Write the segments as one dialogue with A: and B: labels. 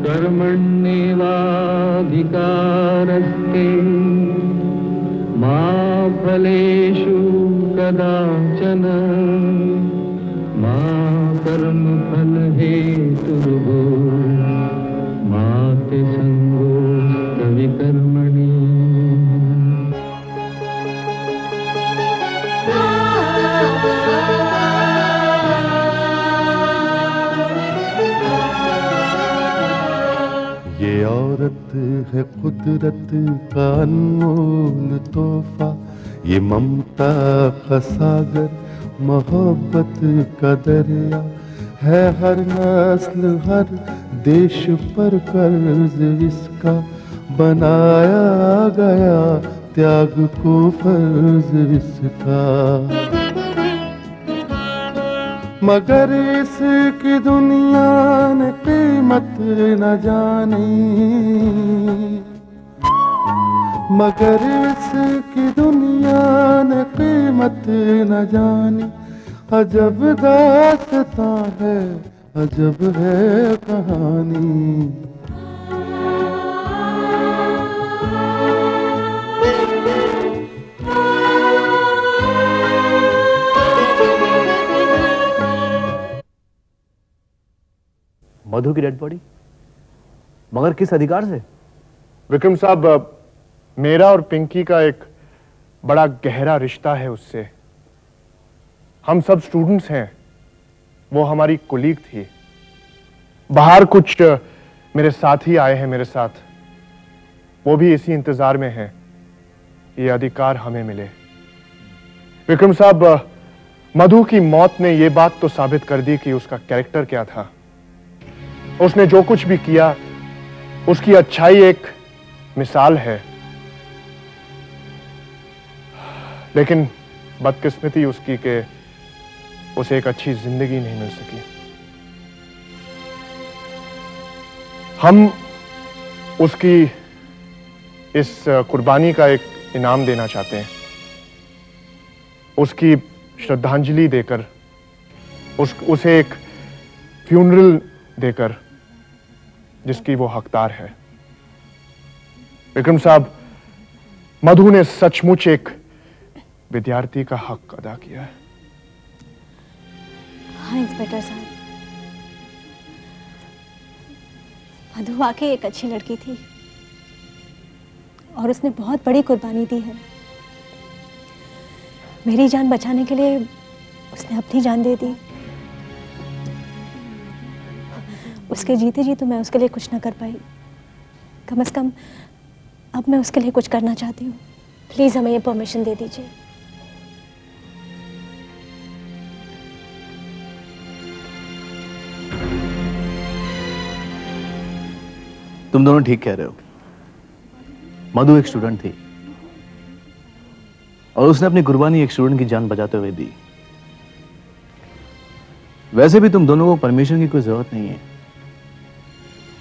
A: कर्मण्येवाधिकारस्ते मा फलेषु कदाचन मा कर्मफलहेतुर्भो मा ते संगोऽस्त्वविकर्मणि।
B: ये औरत है कुदरत का अनमोल तोहफा, ये ममता का सागर मोहब्बत का दरिया है, हर नस्ल हर देश पर कर्ज इसका बनाया गया, त्याग को फर्ज इसका। मगर इसकी दुनिया ने कीमत न जानी, मगर इसकी दुनिया ने कीमत न जानी। अजब दास्तां है, अजब है कहानी।
C: मधु की डेड बॉडी? मगर किस अधिकार से?
D: विक्रम साहब, मेरा और पिंकी का एक बड़ा गहरा रिश्ता है उससे। हम सब स्टूडेंट्स हैं, वो हमारी कोलीग थी। बाहर कुछ मेरे साथी आए हैं मेरे साथ, वो भी इसी इंतजार में हैं ये अधिकार हमें मिले। विक्रम साहब, मधु की मौत ने ये बात तो साबित कर दी कि उसका कैरेक्टर क्या था। उसने जो कुछ भी किया उसकी अच्छाई एक मिसाल है, लेकिन बदकिस्मती उसकी के उसे एक अच्छी जिंदगी नहीं मिल सकी। हम उसकी इस कुर्बानी का एक इनाम देना चाहते हैं, उसकी श्रद्धांजलि देकर, उसे एक फ्यूनरल देकर जिसकी वो हकदार है। विक्रम साहब, मधु ने सचमुच एक विद्यार्थी का हक अदा किया है।
E: हाँ इंस्पेक्टर साहब, मधु वाकई एक अच्छी लड़की थी और उसने बहुत बड़ी कुर्बानी दी है। मेरी जान बचाने के लिए उसने अपनी जान दे दी। उसके जीते जी तो मैं उसके लिए कुछ ना कर पाई, कम से कम अब मैं उसके लिए कुछ करना चाहती हूँ। प्लीज हमें ये परमिशन दे दीजिए।
C: तुम दोनों ठीक कह रहे हो। मधु एक स्टूडेंट थी और उसने अपनी कुर्बानी एक स्टूडेंट की जान बचाते हुए दी। वैसे भी तुम दोनों को परमिशन की कोई जरूरत नहीं है।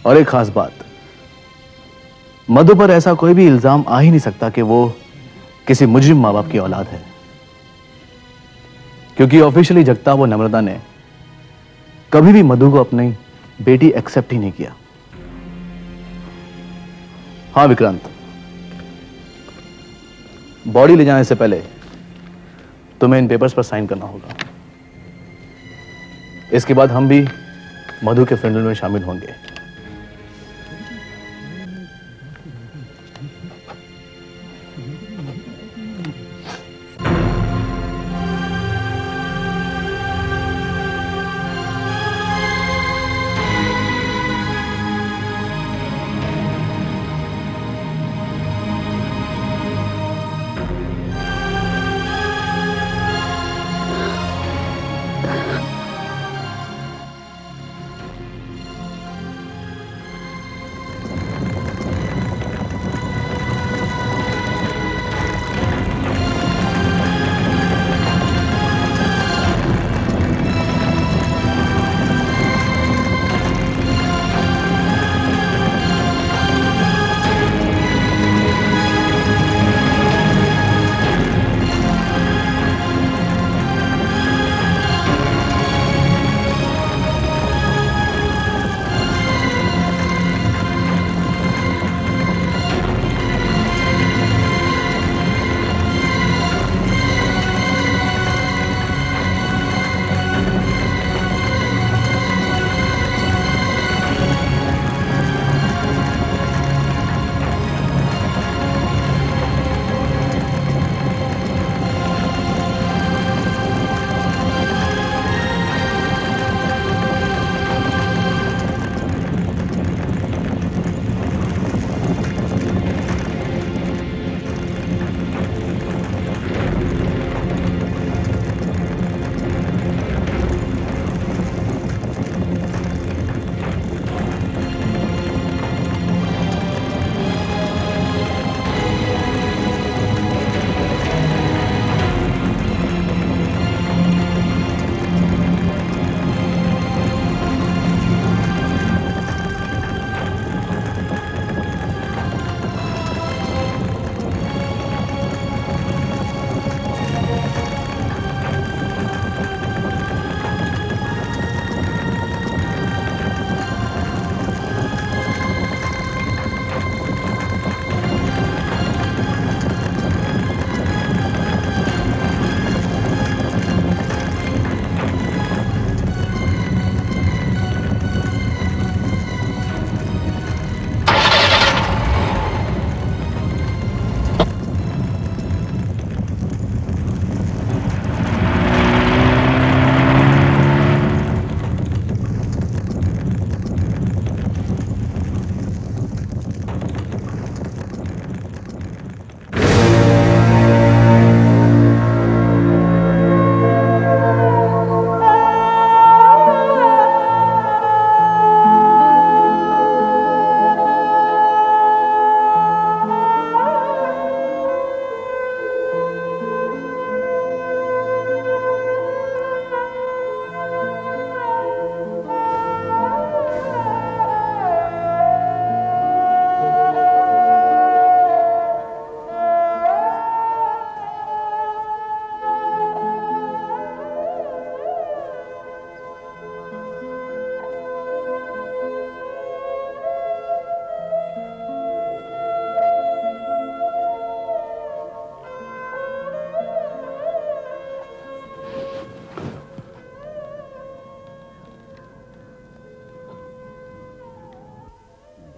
C: और एक खास बात, मधु पर ऐसा कोई भी इल्जाम आ ही नहीं सकता कि वो किसी मुजरिम मां बाप की औलाद है, क्योंकि ऑफिशियली जगताप और नम्रता ने कभी भी मधु को अपनी बेटी एक्सेप्ट ही नहीं किया। हाँ विक्रांत, बॉडी ले जाने से पहले तुम्हें इन पेपर्स पर साइन करना होगा। इसके बाद हम भी मधु के फ्रेंडल में शामिल होंगे।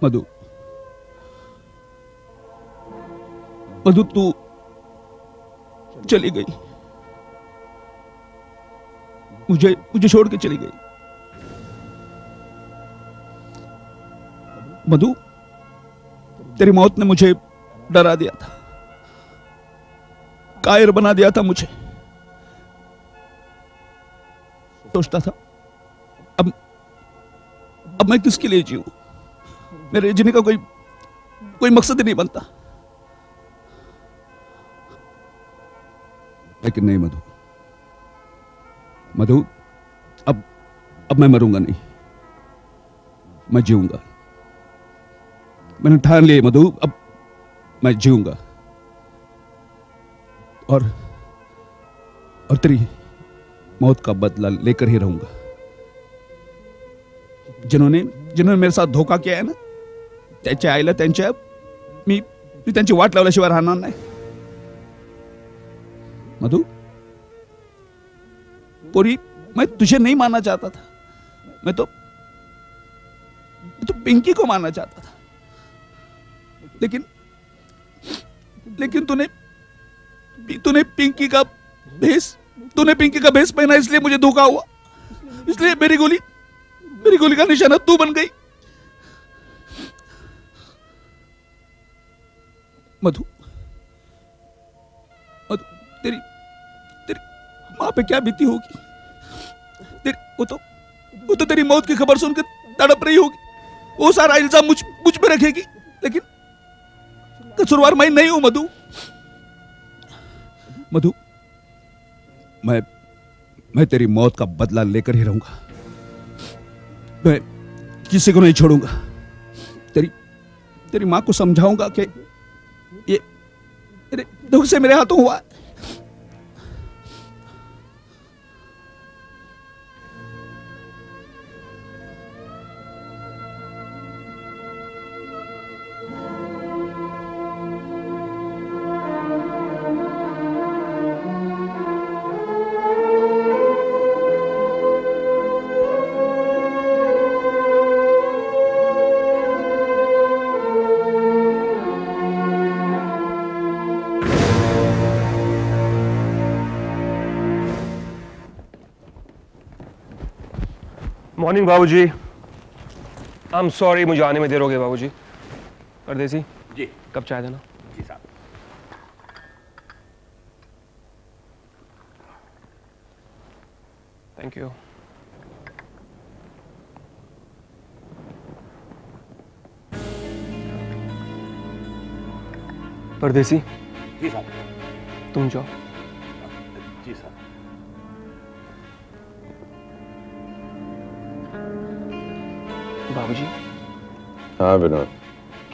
F: मधु, मधु तू चली गई, मुझे छोड़ के चली गई। मधु, तेरी मौत ने मुझे डरा दिया था, कायर बना दिया था मुझे। सोचता था अब मैं किसके लिए जीऊं? मेरे जीने का कोई मकसद ही नहीं बनता। लेकिन नहीं मधु, मधु, अब मैं मरूंगा नहीं, मैं जीऊंगा। मैंने ठान लिया मधु, अब मैं जीऊंगा और तेरी मौत का बदला लेकर ही रहूंगा। जिन्होंने मेरे साथ धोका किया आहे ना, त्याच्या आईला मी त्यांची वाट लावल्याशिवाय राहणार नाही। मधु, पोरी, मैं तुझे नहीं मानना चाहता था, मैं तो पिंकी को मानना चाहता था, लेकिन तूने पिंकी का भेष पहना, इसलिए मुझे धोखा हुआ, इसलिए मेरी गोली का निशाना तू बन गई। मधु, तेरी मां पे क्या बीती होगी? वो तो तेरी मौत की खबर सुनकर तड़प रही होगी, वो सारा इल्जाम मुझ पे रखेगी, लेकिन कसूरवार मैं नहीं हूं मधु। मधु, मैं तेरी मौत का बदला लेकर ही रहूंगा, मैं किसी को नहीं छोड़ूंगा। तेरी मां को समझाऊंगा कि ये दुख से मेरे हाथों हुआ।
G: मॉर्निंग बाबूजी। आई एम सॉरी, मुझे आने में देर हो गई बाबूजी। परदेसी
H: जी,
G: कब चाय देना?
H: जी साहब।
G: Thank you. परदेसी
H: जी साहब।
G: तुम जाओ।
H: जी साहब।
G: बाबूजी।
D: हाँ विनोद।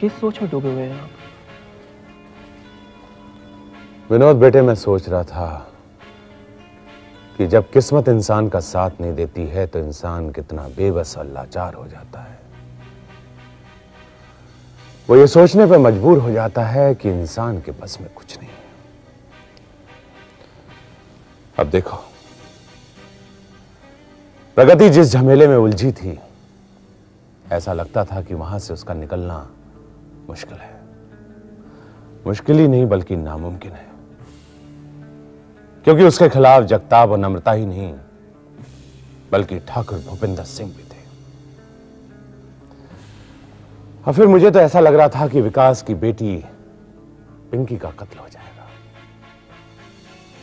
G: किस सोच में डूबे हुए हैं आप?
H: विनोद बेटे, मैं सोच रहा था कि जब किस्मत इंसान का साथ नहीं देती है तो इंसान कितना बेबस और लाचार हो जाता है। वो ये सोचने पर मजबूर हो जाता है कि इंसान के बस में कुछ नहीं है। अब देखो, प्रगति जिस झमेले में उलझी थी, ऐसा लगता था कि वहां से उसका निकलना मुश्किल है। मुश्किल ही नहीं बल्कि नामुमकिन है, क्योंकि उसके खिलाफ जगताप और नम्रता ही नहीं बल्कि ठाकुर भूपिंदर सिंह भी थे। और फिर मुझे तो ऐसा लग रहा था कि विकास की बेटी पिंकी का कत्ल हो जाएगा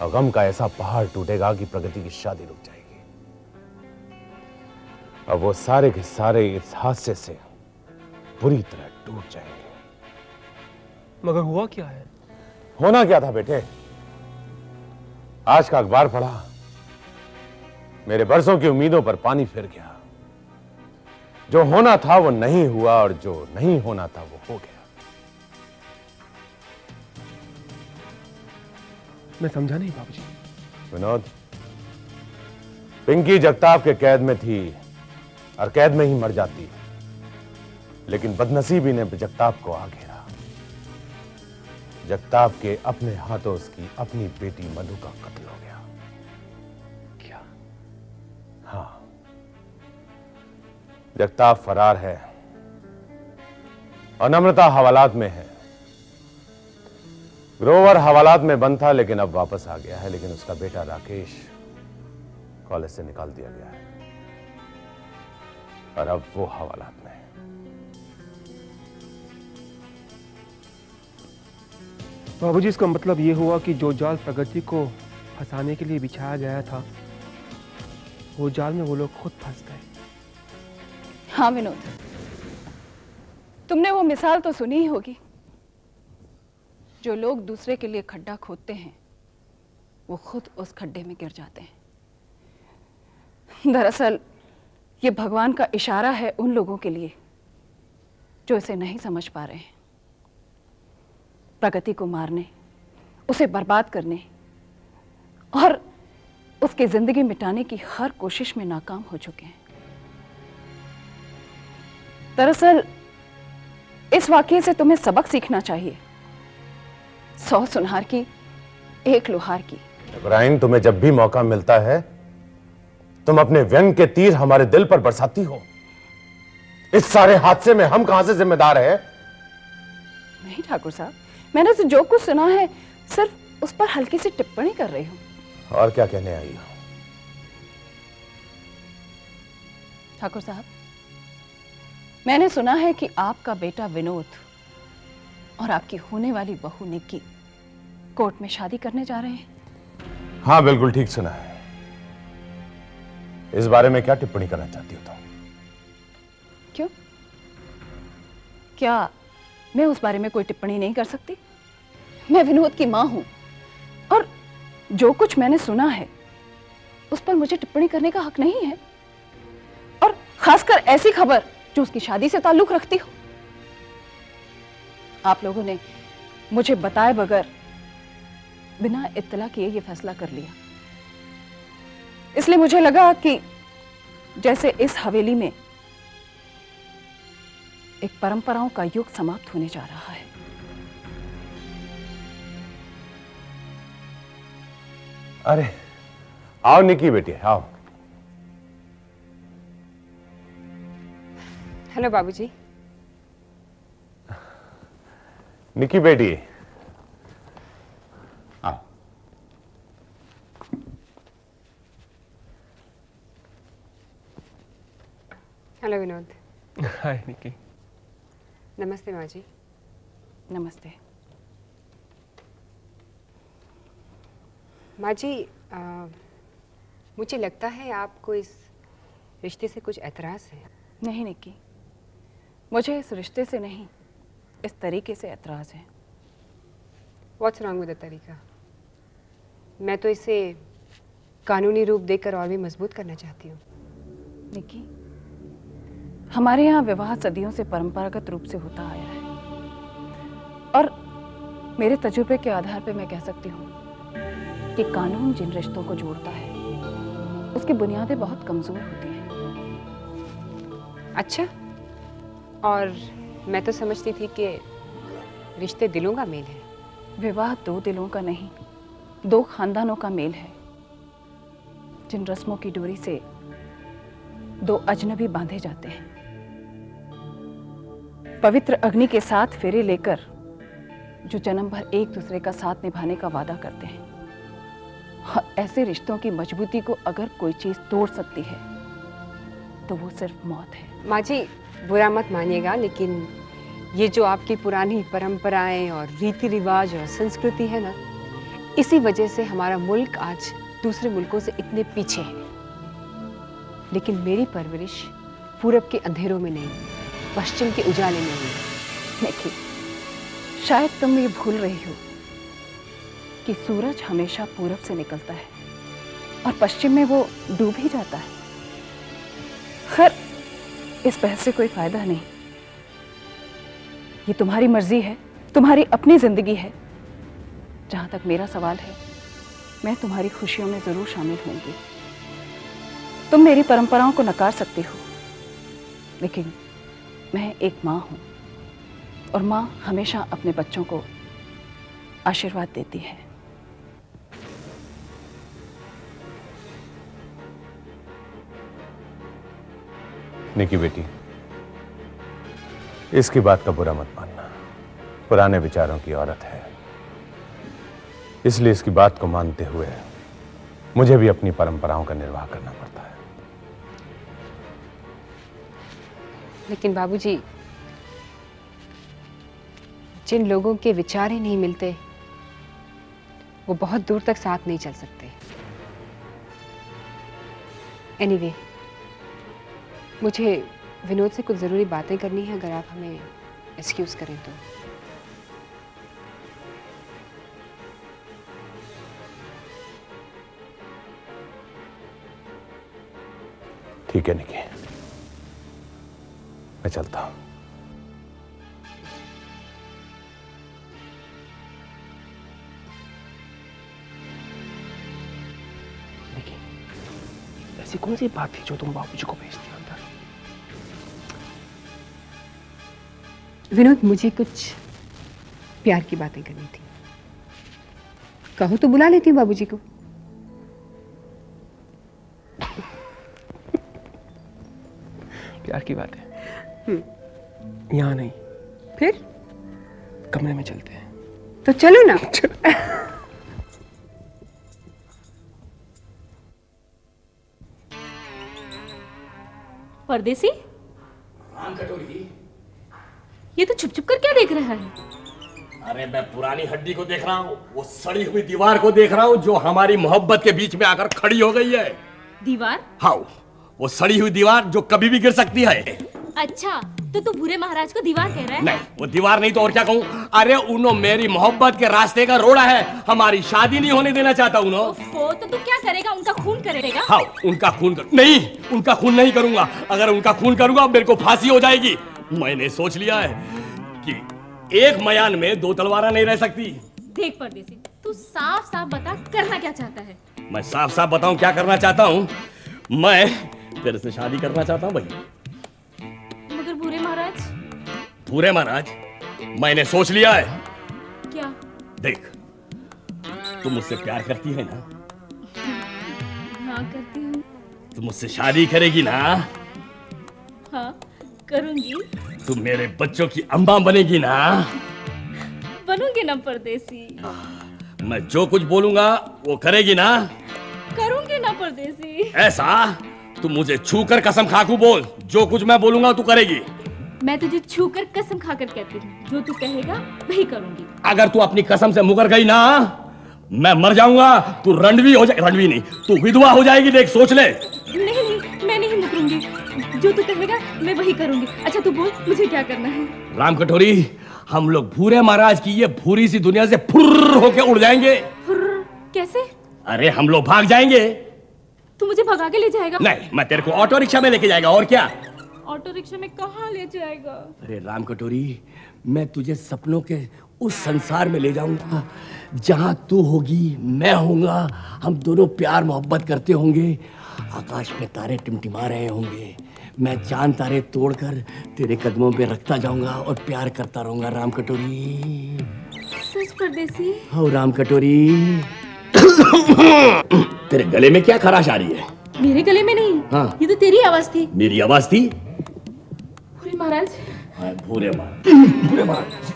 H: और गम का ऐसा पहाड़ टूटेगा कि प्रगति की शादी रुक जाएगी। और वो सारे के सारे इस हादसे से बुरी तरह टूट जाएंगे।
G: मगर हुआ क्या है?
H: होना क्या था बेटे? आज का अखबार पढ़ा, मेरे बरसों की उम्मीदों पर पानी फिर गया। जो होना था वो नहीं हुआ और जो नहीं होना था वो हो गया।
G: मैं समझा नहीं बाबूजी।
H: विनोद, पिंकी जगताप के कैद में थी और कैद में ही मर जाती, लेकिन बदनसीबी ने जगताप को आ घेरा। जगताप के अपने हाथों उसकी अपनी बेटी मधु का कत्ल हो गया।
G: क्या?
H: हाँ, जगताप फरार है और नम्रता हवालात में है। ग्रोवर हवालात में बंद था लेकिन अब वापस आ गया है, लेकिन उसका बेटा राकेश कॉलेज से निकाल दिया गया है और अब वो हवालात में है।
G: बाबूजी, इसका मतलब ये हुआ कि जो जाल प्रगति को फंसाने के लिए बिछाया गया था, वो जाल में वो लोग खुद फंस गए।
I: हाँ विनोद, तुमने वो मिसाल तो सुनी ही होगी। जो लोग दूसरे के लिए खड्डा खोदते हैं वो खुद उस खड्डे में गिर जाते हैं। दरअसल ये भगवान का इशारा है उन लोगों के लिए जो इसे नहीं समझ पा रहे हैं। प्रगति को मारने, उसे बर्बाद करने और उसकी जिंदगी मिटाने की हर कोशिश में नाकाम हो चुके हैं। दरअसल इस वाकये से तुम्हें सबक सीखना चाहिए। 100 सुनहार की, 1 लोहार की।
H: इब्राहिम, तुम्हें जब भी मौका मिलता है तुम अपने व्यंग के तीर हमारे दिल पर बरसाती हो। इस सारे हादसे में हम कहां से जिम्मेदार हैं?
I: नहीं ठाकुर साहब, मैंने तो जो कुछ सुना है सिर्फ उस पर हल्की सी टिप्पणी कर रही हूं।
H: और क्या कहने आई हो?
I: ठाकुर साहब, मैंने सुना है कि आपका बेटा विनोद और आपकी होने वाली बहू निक्की कोर्ट में शादी करने जा रहे हैं।
H: हाँ, बिल्कुल ठीक सुना है। इस बारे में क्या टिप्पणी करना चाहती हो तुम?
I: क्यों? क्या मैं उस बारे में कोई टिप्पणी नहीं कर सकती? मैं विनोद की मां हूं और जो कुछ मैंने सुना है उस पर मुझे टिप्पणी करने का हक नहीं है, और खासकर ऐसी खबर जो उसकी शादी से ताल्लुक रखती हो। आप लोगों ने मुझे बताए बगैर बिना इत्तला किए ये फैसला कर लिया, इसलिए मुझे लगा कि जैसे इस हवेली में एक परंपराओं का युग समाप्त होने जा रहा है।
H: अरे आओ निक्की बेटी, आओ।
J: हेलो बाबूजी।
H: निक्की बेटी, आओ।
J: हेलो विनोद।
G: हाय निक्की।
J: नमस्ते माँ जी।
I: नमस्ते।
J: माँ जी, मुझे लगता है आपको इस रिश्ते से कुछ एतराज़ है।
I: नहीं निक्की, मुझे इस रिश्ते से नहीं, इस तरीके से एतराज़ है।
J: व्हाट्स रॉन्ग विद द तरीका? मैं तो इसे कानूनी रूप देकर और भी मजबूत करना चाहती हूँ।
I: निक्की, हमारे यहाँ विवाह सदियों से परंपरागत रूप से होता आया है, और मेरे तजुर्बे के आधार पर मैं कह सकती हूँ कि कानून जिन रिश्तों को जोड़ता है उसकी बुनियादें बहुत कमज़ोर होती हैं।
J: अच्छा, और मैं तो समझती थी कि रिश्ते दिलों का मेल है।
I: विवाह 2 दिलों का नहीं, 2 खानदानों का मेल है। जिन रस्मों की डोरी से 2 अजनबी बांधे जाते हैं, पवित्र अग्नि के साथ फेरे लेकर जो जन्म भर एक दूसरे का साथ निभाने का वादा करते हैं, ऐसे रिश्तों की मजबूती को अगर कोई चीज तोड़ सकती है तो वो सिर्फ मौत है।
J: माँ जी, बुरा मत मानिएगा, लेकिन ये जो आपकी पुरानी परंपराएं और रीति रिवाज और संस्कृति है ना, इसी वजह से हमारा मुल्क आज दूसरे मुल्कों से इतने पीछे है। लेकिन मेरी परवरिश पूरब के अंधेरों में नहीं, पश्चिम के उजाले में हुई।
I: देखिए, शायद तुम ये भूल रही हो कि सूरज हमेशा पूरब से निकलता है और पश्चिम में वो डूब ही जाता है। खैर, इस बहस से कोई फायदा नहीं। ये तुम्हारी मर्जी है, तुम्हारी अपनी जिंदगी है। जहां तक मेरा सवाल है, मैं तुम्हारी खुशियों में जरूर शामिल होंगी। तुम मेरी परंपराओं को नकार सकती हो, लेकिन मैं एक माँ हूं, और माँ हमेशा अपने बच्चों को आशीर्वाद देती है।
H: निक्की बेटी, इसकी बात का बुरा मत मानना, पुराने विचारों की औरत है, इसलिए इसकी बात को मानते हुए मुझे भी अपनी परंपराओं का निर्वाह करना पड़ता है।
J: लेकिन बाबूजी, जिन लोगों के विचार ही नहीं मिलते वो बहुत दूर तक साथ नहीं चल सकते। एनीवे, मुझे विनोद से कुछ जरूरी बातें करनी है, अगर आप हमें एक्सक्यूज करें तो।
H: ठीक है निकी, मैं चलता हूं।
G: निकी, ऐसी कौन सी बात थी जो तुम बाबूजी को भेजती हो अंदर?
J: विनोद, मुझे कुछ प्यार की बातें करनी थी। कहो तो बुला लेती हूँ बाबूजी को।
G: प्यार की बात है? यहाँ नहीं,
J: फिर
G: कमरे में चलते हैं।
J: तो चलो ना।
K: परदेसी,
L: राम कटोरी,
K: ये तो छुप छुप कर क्या देख रहा है?
L: अरे मैं पुरानी हड्डी को देख रहा हूँ, वो सड़ी हुई दीवार को देख रहा हूँ जो हमारी मोहब्बत के बीच में आकर खड़ी हो गई है।
K: दीवार?
L: हाँ, वो सड़ी हुई दीवार जो कभी भी गिर सकती है।
K: अच्छा, तो तू भूरे महाराज को दीवार कह रहा है?
L: नहीं, वो दीवार नहीं तो और क्या कहूँ। अरे उन्हों मेरी मोहब्बत के रास्ते का रोड़ा है, हमारी शादी नहीं होने देना चाहता उन्हों।
K: तो तू क्या करेगा? उनका खून करेगा?
L: हाँ, उनका खून नहीं, उनका खून नहीं करूंगा। अगर उनका खून करूंगा मेरे को फांसी हो जाएगी। मैंने सोच लिया है कि एक मयान में दो तलवारें नहीं रह सकती।
K: देख परदेसी, तू साफ साफ बता, करना क्या चाहता है?
L: मैं साफ साफ बताऊं क्या करना चाहता हूं। मैं तेरे से शादी करना चाहता हूं भाई।
K: मगर भूरे महाराज?
L: भूरे महाराज, मैंने सोच लिया है।
K: क्या?
L: देख, तुम मुझसे प्यार करती है ना?
K: हाँ, करती हूँ।
L: तुम मुझसे शादी करेगी ना?
K: हाँ, करूंगी।
L: तुम मेरे बच्चों की अम्मा बनेगी ना?
K: बनूंगी ना परदेसी।
L: मैं जो कुछ बोलूंगा वो करेगी ना?
K: करूंगी ना परदेसी।
L: ऐसा? तुम मुझे छूकर कसम खाकू बोल, जो कुछ मैं बोलूंगा तू करेगी।
K: मैं तुझे छूकर कसम खाकर कहती हूँ, जो तू कहेगा वही करूंगी।
L: अगर तू अपनी कसम से मुकर गई ना, मैं मर जाऊंगा। तू रणवी हो जाए, रणवी नहीं, तू विधवा हो जाएगी। देख, सोच ले।
K: नहीं, मैं नहीं मुकरूंगी। जो तू कहेगा मैं वही करूंगी। अच्छा तू बोल, मुझे क्या करना है?
L: राम कटोरी, हम लोग भूरे महाराज की ये भूरी सी दुनिया से फुर्र होके उड़ जाएंगे।
K: कैसे?
L: अरे हम लोग भाग जाएंगे।
K: तू मुझे भगा के ले जाएगा?
L: नहीं, मैं तेरे को ऑटो रिक्शा में लेके जाएगा। और क्या?
K: ऑटो रिक्शा में कहाँ ले जाएगा?
L: अरे राम कटोरी, मैं तुझे सपनों के उस संसार में ले जाऊंगा जहां तू होगी, मैं होऊंगा। हम दोनों प्यार मोहब्बत करते होंगे। आकाश में तारे टिमटिमा रहे होंगे। मैं चांद तारे तोड़कर तेरे कदमों पे रखता जाऊंगा और प्यार करता रहूंगा। राम कटोरी।
K: सच परदेसी?
L: हाँ राम कटोरी। तेरे गले में क्या खराश आ रही है?
K: मेरे गले में नहीं।
L: हाँ,
K: ये तो तेरी आवाज थी।
L: मेरी आवाज थी?
K: भूरे महाराज।
L: हाँ, भूरे महाराज।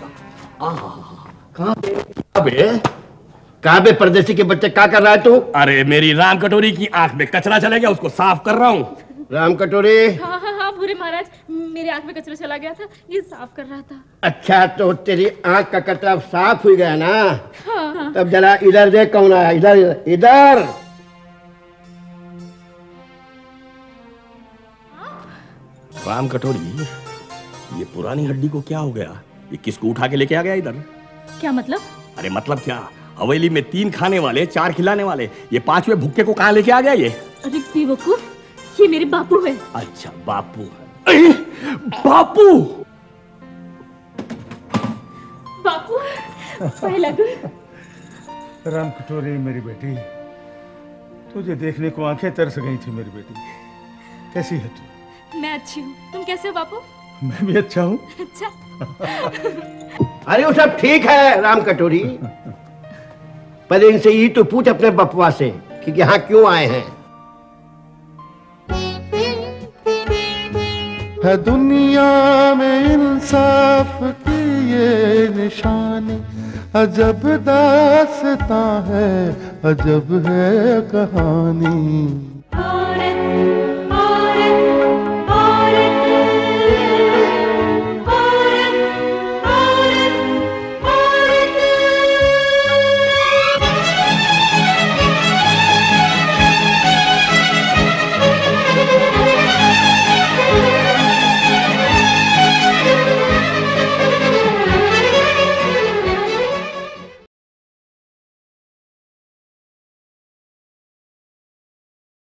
M: कहाँ पे परदेसी के बच्चे क्या कर रहा है तू?
L: अरे मेरी राम कटोरी की आंख में कचरा चला गया, उसको साफ कर रहा हूँ।
M: राम कटोरी?
K: हाँ हाँ हाँ भूरे महाराज, मेरे आंख में कचरा चला गया था, ये साफ कर रहा था।
M: अच्छा, तो तेरी आंख का कचरा साफ हो गया ना?
K: हाँ, हाँ।
M: तब जरा इधर देख कौन आया। इधर इधर।
L: राम कटोरी, ये पुरानी हड्डी को क्या हो गया? ये किसको उठा के लेके आ गया इधर?
K: क्या मतलब?
L: अरे मतलब क्या, हवेली में 3 खाने वाले 4 खिलाने वाले, ये 5वें भुक्के को कहाँ लेके आ गया ये?
K: अरे बेवकूफ, ये मेरे बापू है।
L: अच्छा बापू। बापू
K: बापू पहला
N: राम कटोरी मेरी बेटी, तुझे देखने को आंखें तरस गई थी मेरी बेटी। कैसी है तू?
K: मैं अच्छी हूँ, तुम कैसे हो बापू?
N: मैं भी अच्छा हूँ।
K: अच्छा।
M: अरे वो सब ठीक है राम कटोरी, पहले इनसे ये तो पूछ अपने बपुआ से कि यहाँ क्यों आए हैं।
B: है दुनिया में इंसाफ की ये निशानी। अजब दास्तां है, अजब है कहानी।